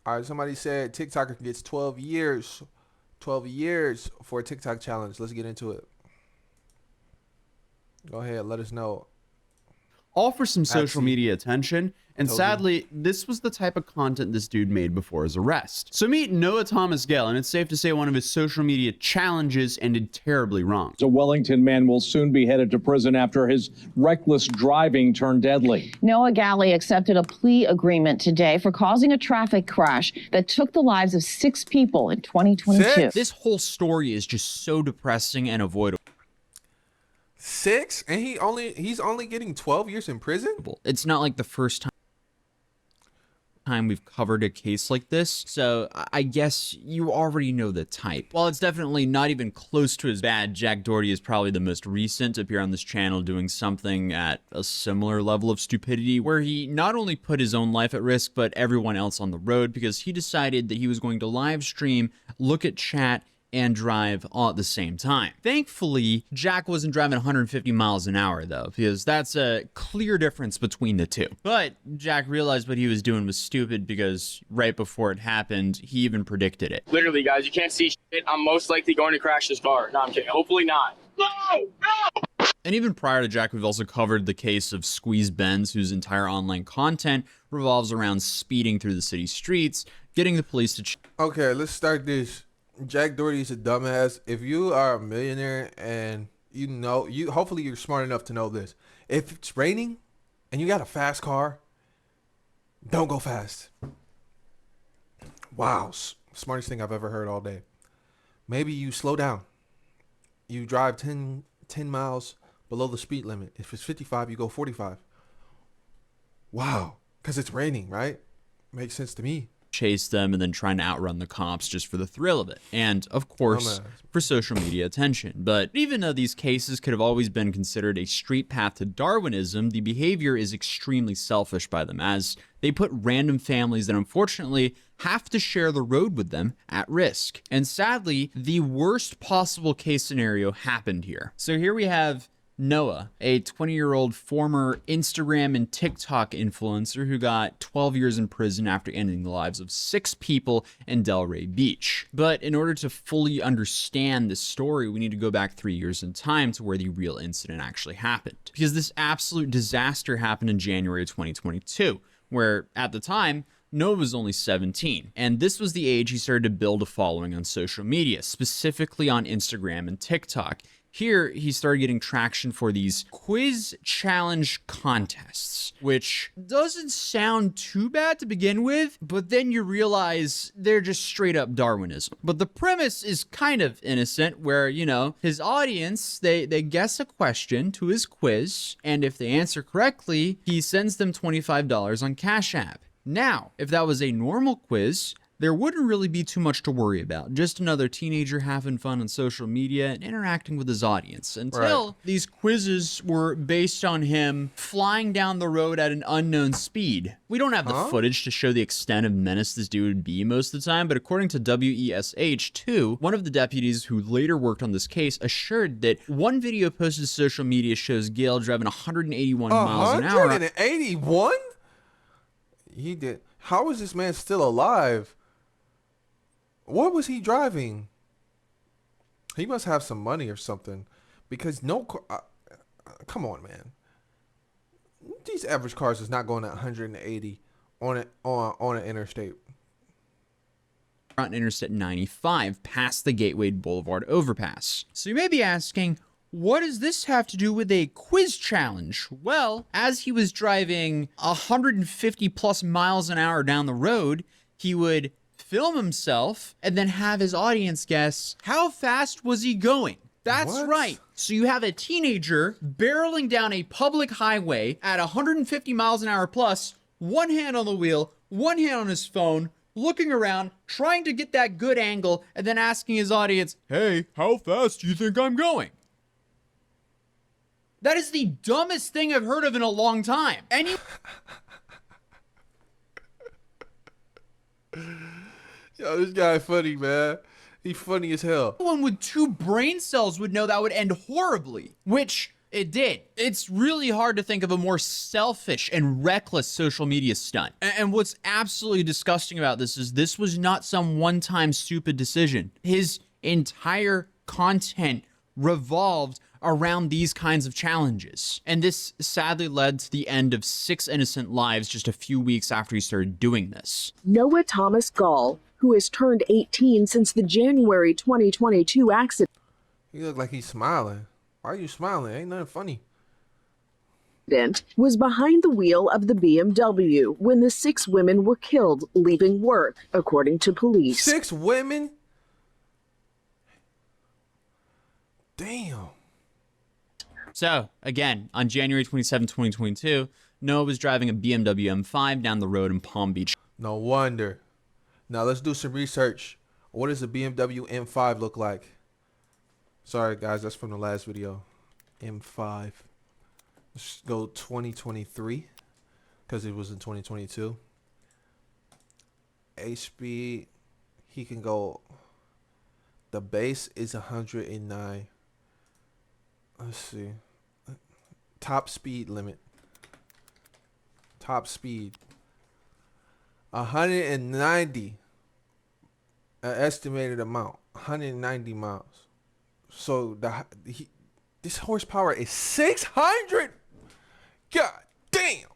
All right, somebody said TikToker gets 12 years. 12 years for a TikTok challenge. Let's get into it. Go ahead, let us know. All for some social Axie. media attention. And Told you. sadly, this was the type of content this dude made before his arrest. So meet Noah Thomas Gale, and it's safe to say one of his social media challenges ended terribly wrong. A Wellington man will soon be headed to prison after his reckless driving turned deadly. Noah Galley accepted a plea agreement today for causing a traffic crash that took the lives of 6 people in 2022. 6? This whole story is just so depressing and avoidable. 6? And he's only getting 12 years in prison? It's not like the first time we've covered a case like this, so I guess you already know the type. While it's definitely not even close to as bad, Jack Doherty is probably the most recent to appear on this channel doing something at a similar level of stupidity, where he not only put his own life at risk, but everyone else on the road, because he decided that he was going to live stream, look at chat, and drive all at the same time. Thankfully, Jack wasn't driving 150 miles an hour though, because that's a clear difference between the two. But Jack realized what he was doing was stupid because right before it happened, he even predicted it. Literally, guys, you can't see shit. I'm most likely going to crash this car. No, I'm kidding. Hopefully not. No! No! And even prior to Jack, we've also covered the case of Squeeze Benz, whose entire online content revolves around speeding through the city streets, getting the police to Okay, let's start this. Jack Doherty is a dumbass. If you are a millionaire and hopefully you're smart enough to know this. If it's raining and you got a fast car, don't go fast. Wow, smartest thing I've ever heard all day. Maybe you slow down. You drive 10 miles below the speed limit. If it's 55, you go 45. Wow, because it's raining, right? Makes sense to me. chase them and then trying to outrun the cops just for the thrill of it. And of course, for social media attention. But even though these cases could have always been considered a street path to Darwinism, the behavior is extremely selfish by them, as they put random families that unfortunately have to share the road with them at risk. And sadly, the worst possible case scenario happened here. So here we have Noah, a 20-year-old former Instagram and TikTok influencer who got 12 years in prison after ending the lives of 6 people in Delray Beach. But in order to fully understand this story, we need to go back 3 years in time to where the real incident actually happened. Because this absolute disaster happened in January of 2022, where at the time, Noah was only 17, and this was the age he started to build a following on social media, specifically on Instagram and TikTok. Here, he started getting traction for these quiz challenge contests, which doesn't sound too bad to begin with, but then you realize they're just straight up Darwinism. But the premise is kind of innocent, where, you know, his audience, they guess a question to his quiz, and if they answer correctly, he sends them $25 on Cash App. Now, if that was a normal quiz, there wouldn't really be too much to worry about. Just another teenager having fun on social media and interacting with his audience. Until these quizzes were based on him flying down the road at an unknown speed. We don't have the footage to show the extent of menace this dude would be most of the time, but according to WESH2, one of the deputies who later worked on this case assured that one video posted to social media shows Gale driving 181 miles an hour. 181? He did. How is this man still alive? What was he driving? He must have some money or something, because come on, man. These average cars is not going at 180 on an interstate. On Interstate 95 past the Gateway Boulevard overpass. So you may be asking, what does this have to do with a quiz challenge? Well, as he was driving 150 plus miles an hour down the road, he would film himself and then have his audience guess, how fast was he going? That's right. So you have a teenager barreling down a public highway at 150 miles an hour plus, one hand on the wheel, one hand on his phone, looking around, trying to get that good angle, and then asking his audience, hey, how fast do you think I'm going? That is the dumbest thing I've heard of in a long time. Yo, this guy funny, man. He funny as hell. Anyone with 2 brain cells would know that would end horribly, which it did. It's really hard to think of a more selfish and reckless social media stunt. And what's absolutely disgusting about this is this was not some one-time stupid decision. His entire content revolved around these kinds of challenges. And this sadly led to the end of 6 innocent lives just a few weeks after he started doing this. Noah Thomas Gall, who has turned 18 since the January 2022 accident, He look like he's smiling. Why are you smiling? Ain't nothing funny. was behind the wheel of the BMW when the 6 women were killed leaving work, according to police. 6 women? Damn. So, again, on January 27, 2022, Noah was driving a BMW M5 down the road in Palm Beach. No wonder. Now let's do some research. What does a BMW M5 look like? Sorry guys, that's from the last video. M5. Let's go 2023 because it was in 2022. H-speed, he can go. The base is 109. Let's see. Top speed limit. Top speed. 190. An estimated amount. 190 miles. So this horsepower is 600. God damn.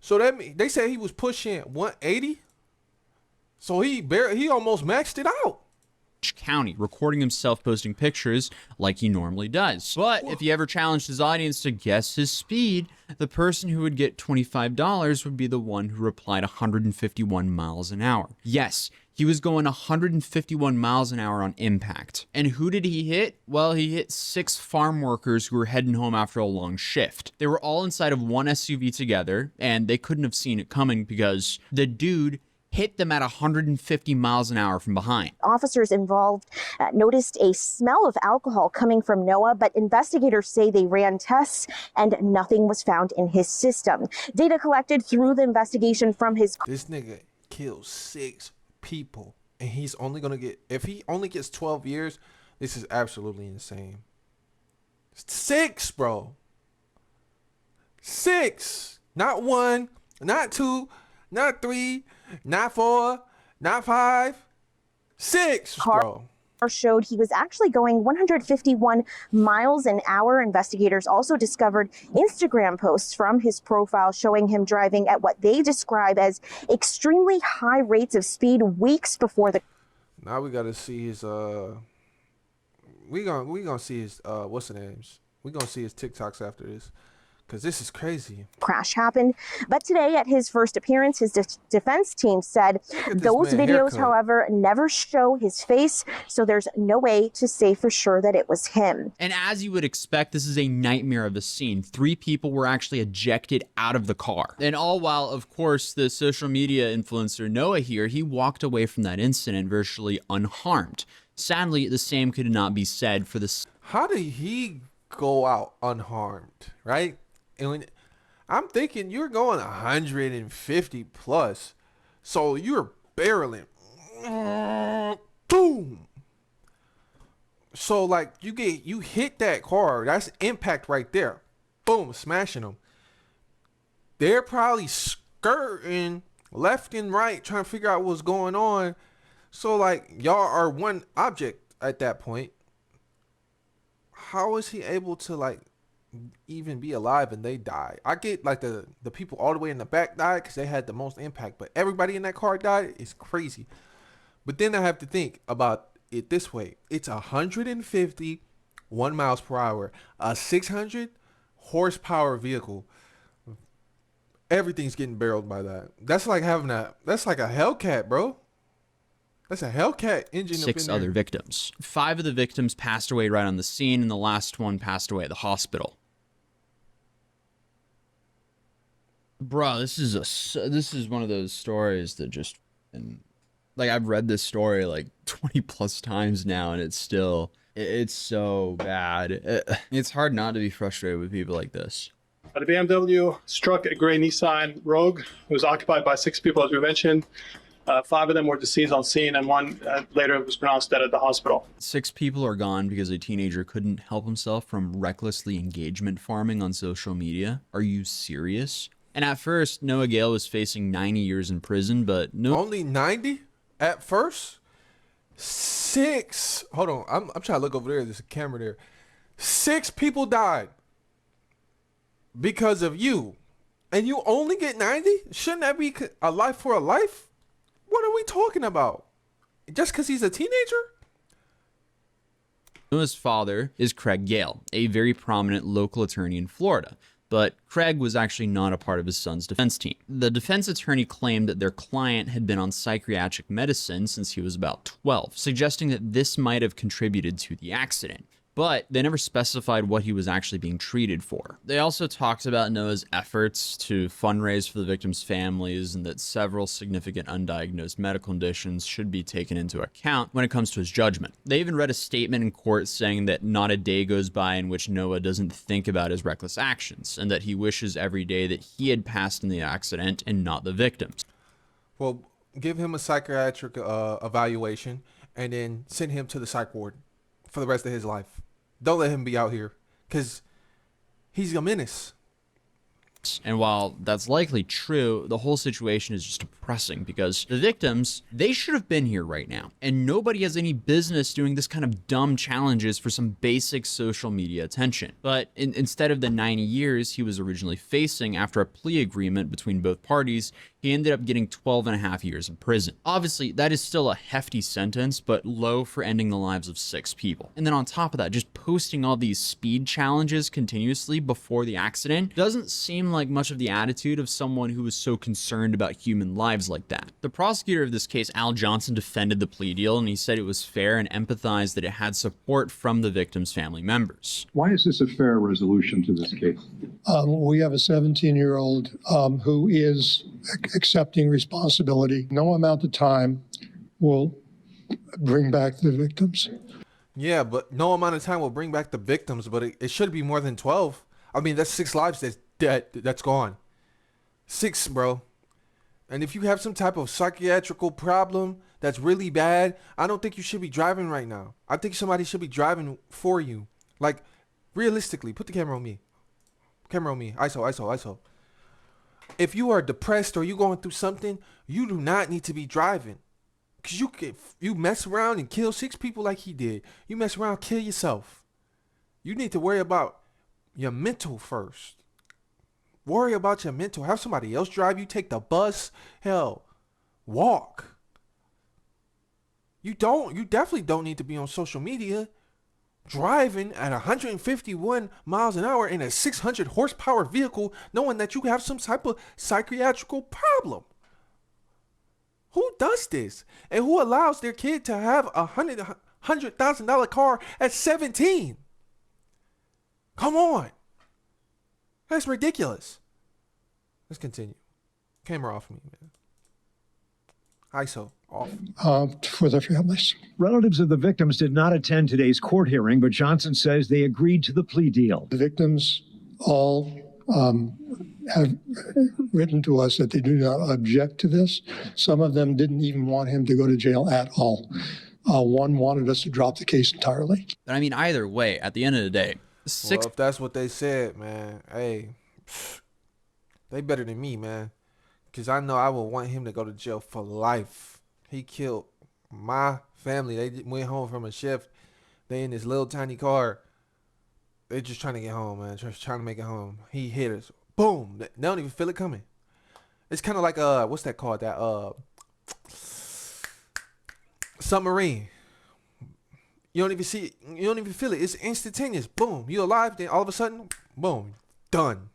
So that means they said he was pushing 180. So he almost maxed it out. County, recording himself posting pictures like he normally does. But if he ever challenged his audience to guess his speed, the person who would get $25 would be the one who replied 151 miles an hour. Yes, he was going 151 miles an hour on impact. And who did he hit? Well, he hit 6 farm workers who were heading home after a long shift. They were all inside of one SUV together, and they couldn't have seen it coming because the dude hit them at 150 miles an hour from behind. Officers involved noticed a smell of alcohol coming from Noah, but investigators say they ran tests and nothing was found in his system. Data collected through the investigation from his... This nigga killed 6 people, and he's only gonna get, if he only gets 12 years, this is absolutely insane. 6, bro. 6. Not 1, not 2, not 3, not 4, not 5, 6, bro. Showed he was actually going 151 miles an hour. Investigators also discovered Instagram posts from his profile showing him driving at what they describe as extremely high rates of speed weeks before the... Now we gotta see his we gonna see his what's the names? We gonna see his TikToks after this, because this is crazy. Crash happened. But today at his first appearance, his defense team said those videos, however, never show his face, so there's no way to say for sure that it was him. And as you would expect, this is a nightmare of a scene. 3 people were actually ejected out of the car. And all while, of course, the social media influencer Noah here, he walked away from that incident virtually unharmed. Sadly, the same could not be said for the... How did he go out unharmed, right? And when I'm thinking you're going 150 plus, so you're barreling, boom. So like you hit that car, that's impact right there, boom, smashing them. They're probably skirting left and right, trying to figure out what's going on. So like y'all are one object at that point. How is he able to like even be alive and they die? I get like the people all the way in the back died because they had the most impact, but everybody in that car died. It's crazy. But then I have to think about it this way. It's 151 miles per hour, a 600 horsepower vehicle. Everything's getting barreled by that. That's like having that's like a Hellcat, bro. That's a Hellcat engine. 6 other victims. 5 of the victims passed away right on the scene, and the last one passed away at the hospital. Bro, this is one of those stories that just, like, I've read this story like 20 plus times now, and it's so bad. It's hard not to be frustrated with people like this. The BMW struck a gray Nissan Rogue. It was occupied by 6 people, as we mentioned. 5 of them were deceased on scene, and one later was pronounced dead at the hospital. 6 people are gone because a teenager couldn't help himself from recklessly engagement farming on social media. Are you serious? And at first, Noah Gale was facing 90 years in prison, but only 90 at first. 6. Hold on, I'm trying to look over there. There's a camera there. 6 people died because of you, and you only get 90? Shouldn't that be a life for a life? What are we talking about? Just because he's a teenager? Noah's father is Craig Gale, a very prominent local attorney in Florida. But Craig was actually not a part of his son's defense team. The defense attorney claimed that their client had been on psychiatric medicine since he was about 12, suggesting that this might have contributed to the accident. But they never specified what he was actually being treated for. They also talked about Noah's efforts to fundraise for the victims' families and that several significant undiagnosed medical conditions should be taken into account when it comes to his judgment. They even read a statement in court saying that not a day goes by in which Noah doesn't think about his reckless actions and that he wishes every day that he had passed in the accident and not the victims. Well, give him a psychiatric evaluation and then send him to the psych ward for the rest of his life. Don't let him be out here because he's a menace. And while that's likely true, the whole situation is just depressing because the victims, they should have been here right now. And nobody has any business doing this kind of dumb challenges for some basic social media attention. But instead of the 90 years he was originally facing after a plea agreement between both parties, he ended up getting 12 and a half years in prison. Obviously, that is still a hefty sentence, but low for ending the lives of 6 people. And then on top of that, just posting all these speed challenges continuously before the accident doesn't seem like much of the attitude of someone who was so concerned about human lives like that. The prosecutor of this case, Al Johnson, defended the plea deal, and he said it was fair and empathized that it had support from the victims' family members. Why is this a fair resolution to this case? We have a 17-year-old who is accepting responsibility. No amount of time will bring back the victims. Yeah, but no amount of time will bring back the victims, but it should be more than 12. I mean, that's 6 lives that's dead, that's gone. 6, bro. And if you have some type of psychiatrical problem that's really bad, I don't think you should be driving right now. I think somebody should be driving for you. Like, realistically, put the camera on me. Camera on me. ISO. If you are depressed or you going through something, you do not need to be driving. Because you mess around and kill 6 people like he did. You mess around, kill yourself. You need to worry about your mental first. Worry about your mental. Have somebody else drive you. Take the bus. Hell, walk. You definitely don't need to be on social media driving at 151 miles an hour in a 600 horsepower vehicle knowing that you have some type of psychiatrical problem. Who does this? And who allows their kid to have a $100,000 car at 17? Come on. That's ridiculous. Let's continue. Camera off me, man. ISO off. For the families. Relatives of the victims did not attend today's court hearing, but Johnson says they agreed to the plea deal. The victims all have written to us that they do not object to this. Some of them didn't even want him to go to jail at all. One wanted us to drop the case entirely. But I mean, either way, at the end of the day, 6. Well, if that's what they said, man, hey, they better than me, man. Because I know I would want him to go to jail for life. He killed my family. They went home from a shift. They in this little tiny car. They just trying to get home, man. Just trying to make it home. He hit us. Boom. They don't even feel it coming. It's kind of like, what's that called? That, submarine. You don't even see it. You don't even feel it. It's instantaneous. Boom. You alive. Then all of a sudden, boom. Done.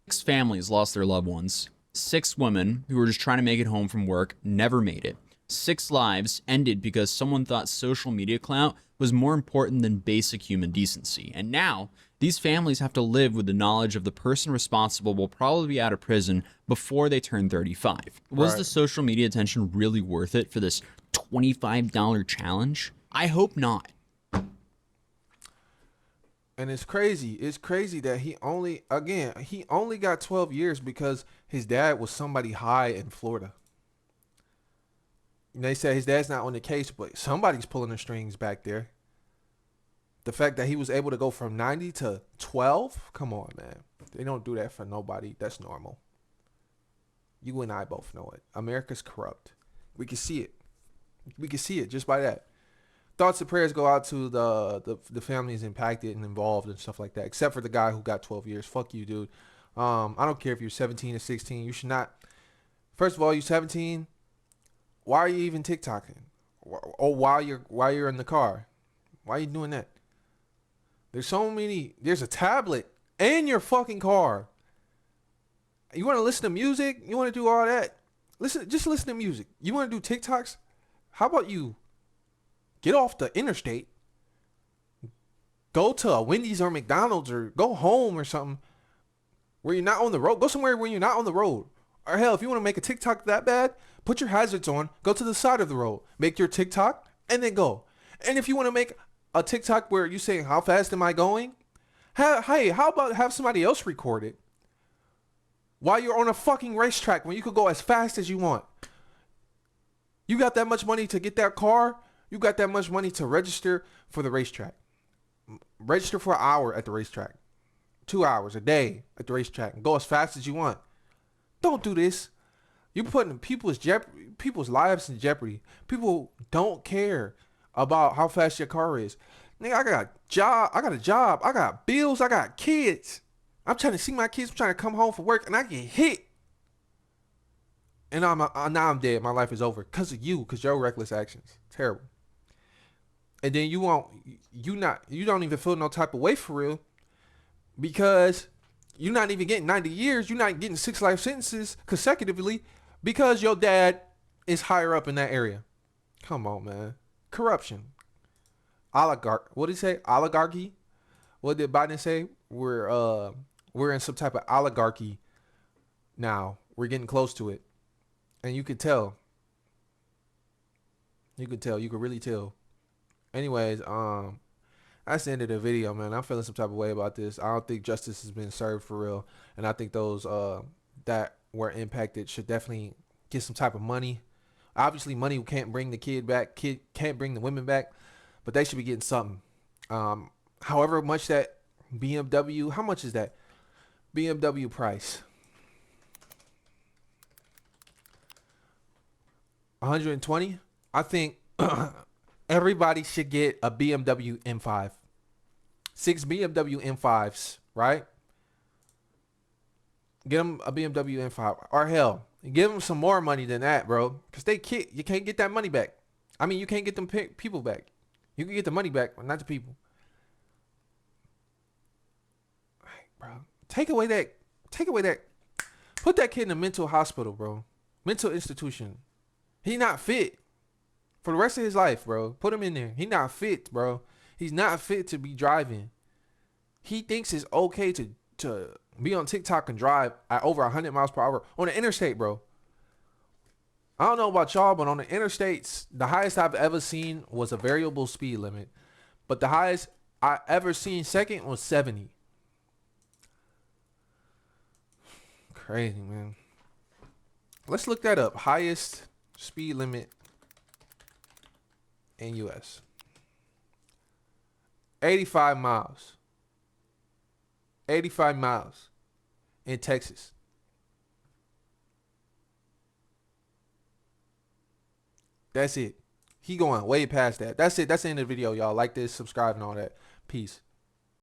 6 families lost their loved ones. 6 women who were just trying to make it home from work never made it. 6 lives ended because someone thought social media clout was more important than basic human decency. And now, these families have to live with the knowledge of the person responsible will probably be out of prison before they turn 35. Was the social media attention really worth it for this $25 challenge? I hope not. And it's crazy. It's crazy that he only got 12 years because his dad was somebody high in Florida. They say his dad's not on the case, but somebody's pulling the strings back there. The fact that he was able to go from 90 to 12, come on, man. They don't do that for nobody. That's normal. You and I both know it. America's corrupt. We can see it. We can see it just by that. Thoughts and prayers go out to the families impacted and involved and stuff like that, except for the guy who got 12 years. Fuck you, dude. I don't care if you're 17 or 16. You should not. First of all, you're 17. Why are you even TikToking? Or while you're in the car? Why are you doing that? There's so many. There's a tablet in your fucking car. You want to listen to music? You want to do all that? Just listen to music. You want to do TikToks? How about you get off the interstate, go to a Wendy's or McDonald's, or go home or something where you're not on the road. Go somewhere where you're not on the road. Or hell, if you want to make a TikTok that bad, put your hazards on, go to the side of the road, make your TikTok, and then go. And if you want to make a TikTok where you saying, how fast am I going? Hey, how about have somebody else record it while you're on a fucking racetrack when you could go as fast as you want? You got that much money to get that car. You got that much money to register for the racetrack. Register for an hour at the racetrack. 2 hours a day at the racetrack. And go as fast as you want. Don't do this. You're putting people's lives in jeopardy. People don't care about how fast your car is. Nigga, I got a job. I got bills. I got kids. I'm trying to see my kids. I'm trying to come home from work, and I get hit. And now I'm dead. My life is over because of you, because your reckless actions. Terrible. And then you don't even feel no type of way for real, because you're not even getting 90 years. You're not getting 6 life sentences consecutively because your dad is higher up in that area. Come on, man. Corruption. What did he say? Oligarchy? What did Biden say? We're in some type of oligarchy now. We're getting close to it. And you could tell. You could really tell. Anyways, that's the end of the video, man. I'm feeling some type of way about this. I don't think justice has been served for real. And I think those that were impacted should definitely get some type of money. Obviously, money can't bring the kid back. Kid can't bring the women back. But they should be getting something. However much that BMW, how much is that? BMW price. 120? I think everybody should get a BMW M5. 6 BMW M5s, right? Get them a BMW M5. Or hell, give them some more money than that, bro. Because you can't get that money back. I mean, you can't get them people back. You can get the money back, but not the people. Bro, take away that. Put that kid in a mental hospital, bro. Mental institution. He not fit for the rest of his life, bro. Put him in there. He not fit, bro. He's not fit to be driving. He thinks it's okay to be on TikTok and drive at over 100 miles per hour on the interstate, bro. I don't know about y'all, but on the interstates, the highest I've ever seen was a variable speed limit. But the highest I ever seen second was 70. Crazy, man. Let's look that up. Highest speed limit in US. 85 miles. 85 miles in Texas. That's it. He going way past that. That's it. That's the end of the video, y'all. Like this, subscribe, and all that. Peace.